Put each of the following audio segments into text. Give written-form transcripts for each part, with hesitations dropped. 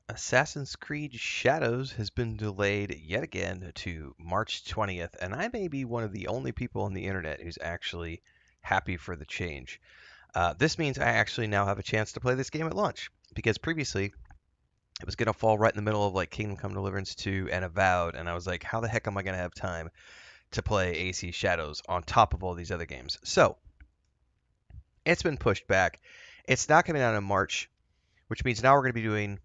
Assassin's Creed Shadows has been delayed yet again to March 20th, and I may be one of the only people on the internet who's actually happy for the change. This means I actually now have a chance to play this game at launch, because previously it was going to fall right in the middle of like Kingdom Come Deliverance 2 and Avowed, and I was like, how the heck am I going to have time to play AC Shadows on top of all these other games? So it's been pushed back. It's not coming out in March, which means now we're going to be doing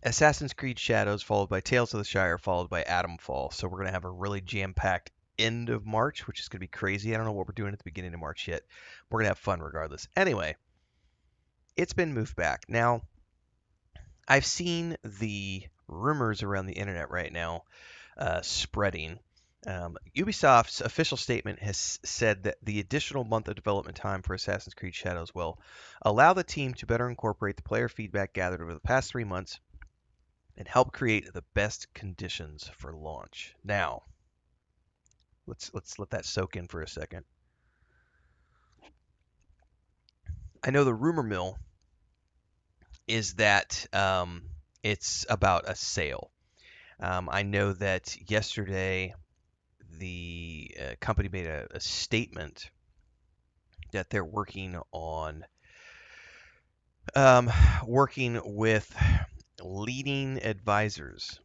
Assassin's Creed Shadows, followed by Tales of the Shire, followed by Atomfall. So we're going to have a really jam-packed end of March, which is going to be crazy. I don't know what we're doing at the beginning of March yet. We're going to have fun regardless. Anyway, it's been moved back. Now, I've seen the rumors around the internet right now spreading. Ubisoft's official statement has said that the additional month of development time for Assassin's Creed Shadows will allow the team to better incorporate the player feedback gathered over the past 3 months and help create the best conditions for launch. Now, let's let that soak in for a second. I know the rumor mill is that it's about a sale. I know that yesterday the company made a statement that they're um, working with leading advisors,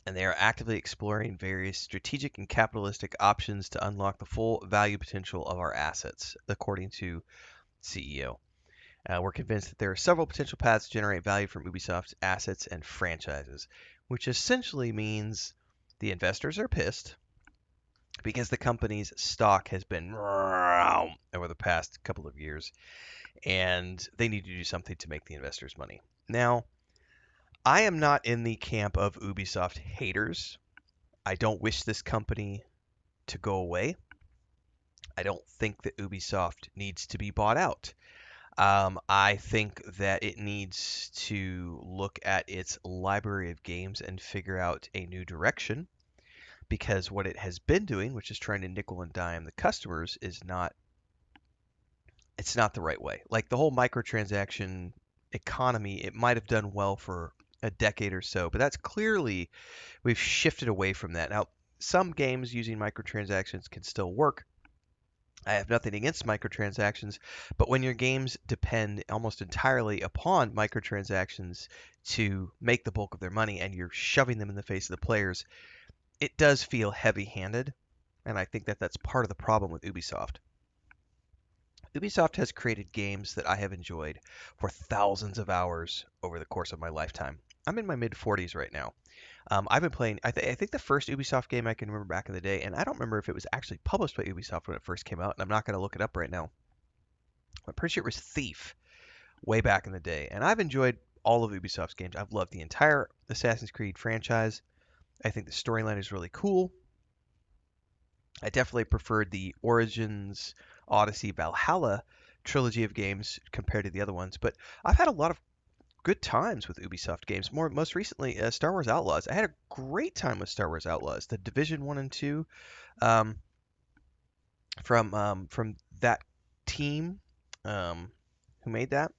and they are actively exploring various strategic and capitalistic options to unlock the full value potential of our assets, according to CEO. We're convinced that there are several potential paths to generate value from Ubisoft's assets and franchises, which essentially means the investors are pissed because the company's stock has been over the past couple of years, and they need to do something to make the investors money. Now, I am not in the camp of Ubisoft haters. I don't wish this company to go away. I don't think that Ubisoft needs to be bought out. I think that it needs to look at its library of games and figure out a new direction, because what it has been doing, which is trying to nickel and dime the customers, is not it's not the right way. Like the whole microtransaction economy, it might have done well for a decade or so, but that's clearly we've shifted away from that. Now, some games using microtransactions can still work. I have nothing against microtransactions, but when your games depend almost entirely upon microtransactions to make the bulk of their money and you're shoving them in the face of the players, it does feel heavy-handed, and I think that that's part of the problem with Ubisoft. Ubisoft has created games that I have enjoyed for thousands of hours over the course of my lifetime. I'm in my mid 40s right now. I've been playing. I think the first Ubisoft game I can remember back in the day, and I don't remember if it was actually published by Ubisoft when it first came out, and I'm not going to look it up right now. I'm pretty sure it was Thief way back in the day, and I've enjoyed all of Ubisoft's games. I've loved the entire Assassin's Creed franchise. I think the storyline is really cool. I definitely preferred the Origins, Odyssey, Valhalla trilogy of games compared to the other ones, but I've had a lot of good times with Ubisoft games. Most recently, Star Wars Outlaws. I had a great time with Star Wars Outlaws. The Division 1 and 2, um, from that team who made that.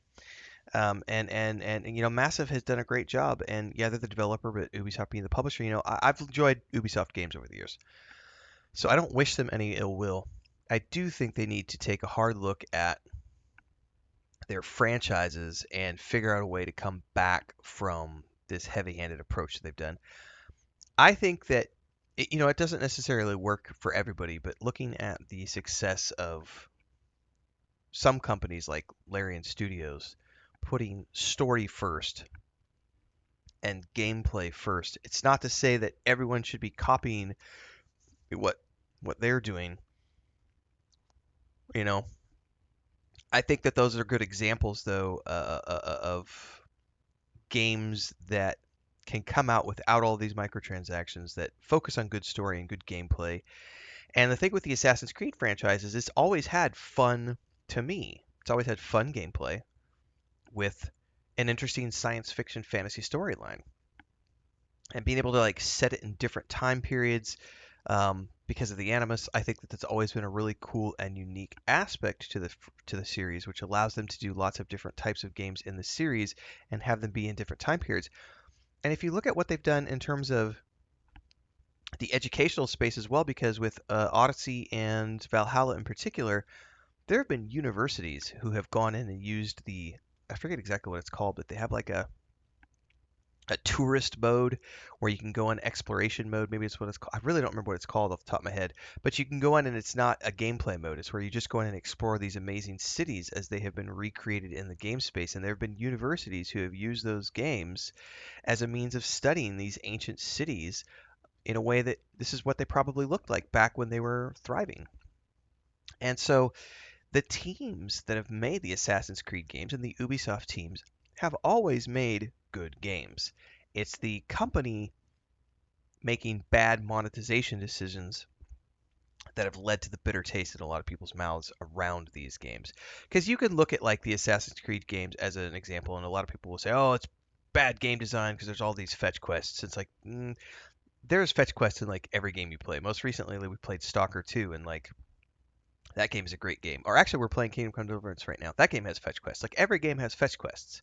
And Massive has done a great job. And yeah, they're the developer, but Ubisoft being the publisher, I've enjoyed Ubisoft games over the years. So I don't wish them any ill will. I do think they need to take a hard look at their franchises and figure out a way to come back from this heavy-handed approach that they've done. I think that it doesn't necessarily work for everybody, but looking at the success of some companies like Larian Studios putting story first and gameplay first, it's not to say that everyone should be copying what what they're doing. You know, I think that those are good examples, though, of games that can come out without all these microtransactions that focus on good story and good gameplay. And the thing with the Assassin's Creed franchise is it's always had fun to me. It's always had fun gameplay with an interesting science fiction fantasy storyline. And being able to like set it in different time periods, because of the Animus. I think that that's always been a really cool and unique aspect to the series, which allows them to do lots of different types of games in the series and have them be in different time periods. And if you look at what they've done in terms of the educational space as well, because with Odyssey and Valhalla in particular, there have been universities who have gone in and used the, I forget exactly what it's called, but they have like a tourist mode where you can go on exploration mode. Maybe it's what it's called. I really don't remember what it's called off the top of my head. But you can go in and it's not a gameplay mode. It's where you just go in and explore these amazing cities as they have been recreated in the game space. And there have been universities who have used those games as a means of studying these ancient cities in a way that this is what they probably looked like back when they were thriving. And so the teams that have made the Assassin's Creed games and the Ubisoft teams have always made good games. It's the company making bad monetization decisions that have led to the bitter taste in a lot of people's mouths around these games. Because you can look at like the Assassin's Creed games as an example, and a lot of people will say, "Oh, it's bad game design because there's all these fetch quests." It's like there's fetch quests in like every game you play. Most recently, we played Stalker 2, and like that game is a great game. Or actually, we're playing Kingdom Come Deliverance right now. That game has fetch quests. Like every game has fetch quests.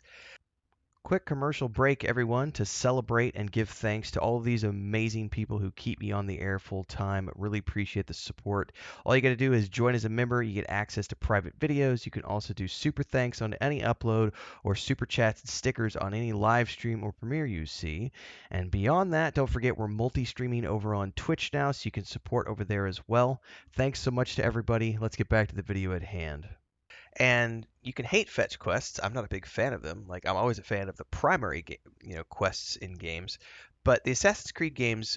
Quick commercial break, everyone, to celebrate and give thanks to all of these amazing people who keep me on the air full time. Really appreciate the support. All you got to do is join as a member. You get access to private videos. You can also do super thanks on any upload or super chats and stickers on any live stream or premiere you see. And beyond that, don't forget we're multi-streaming over on Twitch now, so you can support over there as well. Thanks so much to everybody. Let's get back to the video at hand. And you can hate fetch quests. I'm not a big fan of them. Like I'm always a fan of the primary quests in games. But the Assassin's Creed games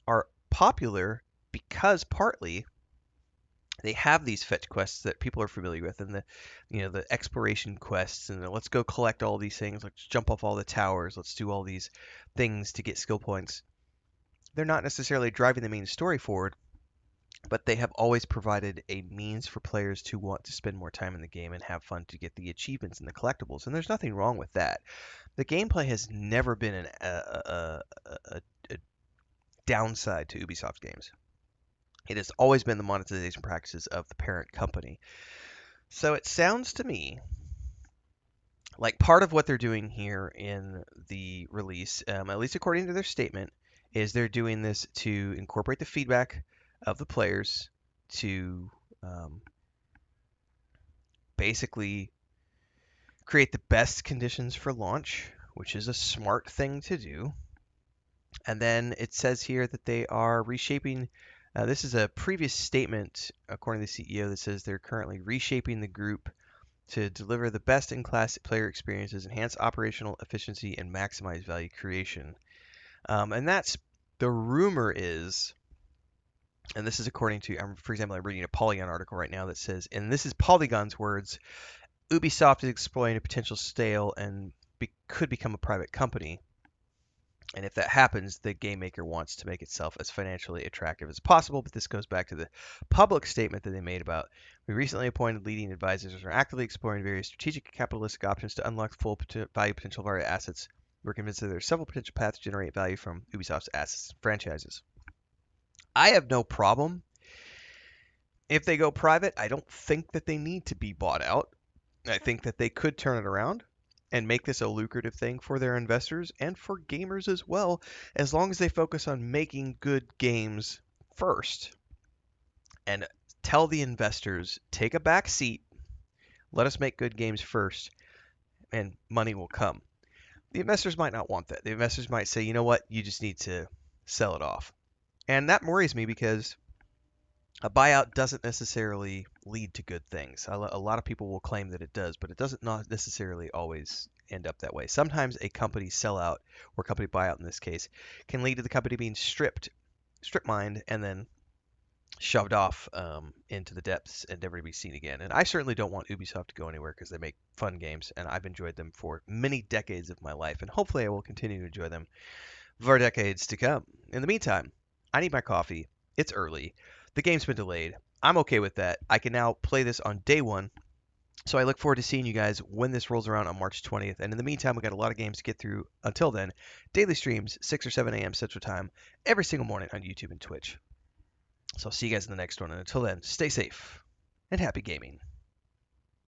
are popular because partly they have these fetch quests that people are familiar with, and the exploration quests, and let's go collect all these things. Let's jump off all the towers. Let's do all these things to get skill points. They're not necessarily driving the main story forward, but they have always provided a means for players to want to spend more time in the game and have fun to get the achievements and the collectibles. And there's nothing wrong with that. The gameplay has never been a downside to Ubisoft games. It has always been the monetization practices of the parent company. So it sounds to me like part of what they're doing here in the release, at least according to their statement, is they're doing this to incorporate the feedback of the players to basically create the best conditions for launch, which is a smart thing to do. And then it says here that they are reshaping. This is a previous statement, according to the CEO, that says they're currently reshaping the group to deliver the best-in-class player experiences, enhance operational efficiency, and maximize value creation. And that's the rumor is, and this is according to, for example, I'm reading a Polygon article right now that says, and this is Polygon's words, Ubisoft is exploring a potential sale and could become a private company. And if that happens, the game maker wants to make itself as financially attractive as possible. But this goes back to the public statement that they made about we recently appointed leading advisors and are actively exploring various strategic and capitalistic options to unlock the full value potential of our assets. We're convinced that there are several potential paths to generate value from Ubisoft's assets and franchises. I have no problem if they go private. I don't think that they need to be bought out. I think that they could turn it around and make this a lucrative thing for their investors and for gamers as well, as long as they focus on making good games first and tell the investors, take a back seat, let us make good games first, and money will come. The investors might not want that. The investors might say, you know what, you just need to sell it off. And that worries me because a buyout doesn't necessarily lead to good things. A lot of people will claim that it does, but it doesn't not necessarily always end up that way. Sometimes a company sellout or company buyout in this case can lead to the company being strip mined, and then shoved off into the depths and never to be seen again. And I certainly don't want Ubisoft to go anywhere because they make fun games, and I've enjoyed them for many decades of my life, and hopefully I will continue to enjoy them for decades to come. In the meantime, I need my coffee. It's early. The game's been delayed. I'm okay with that. I can now play this on day one. So I look forward to seeing you guys when this rolls around on March 20th. And in the meantime, we got a lot of games to get through. Until then, daily streams, 6 or 7 a.m. Central Time, every single morning on YouTube and Twitch. So I'll see you guys in the next one. And until then, stay safe and happy gaming.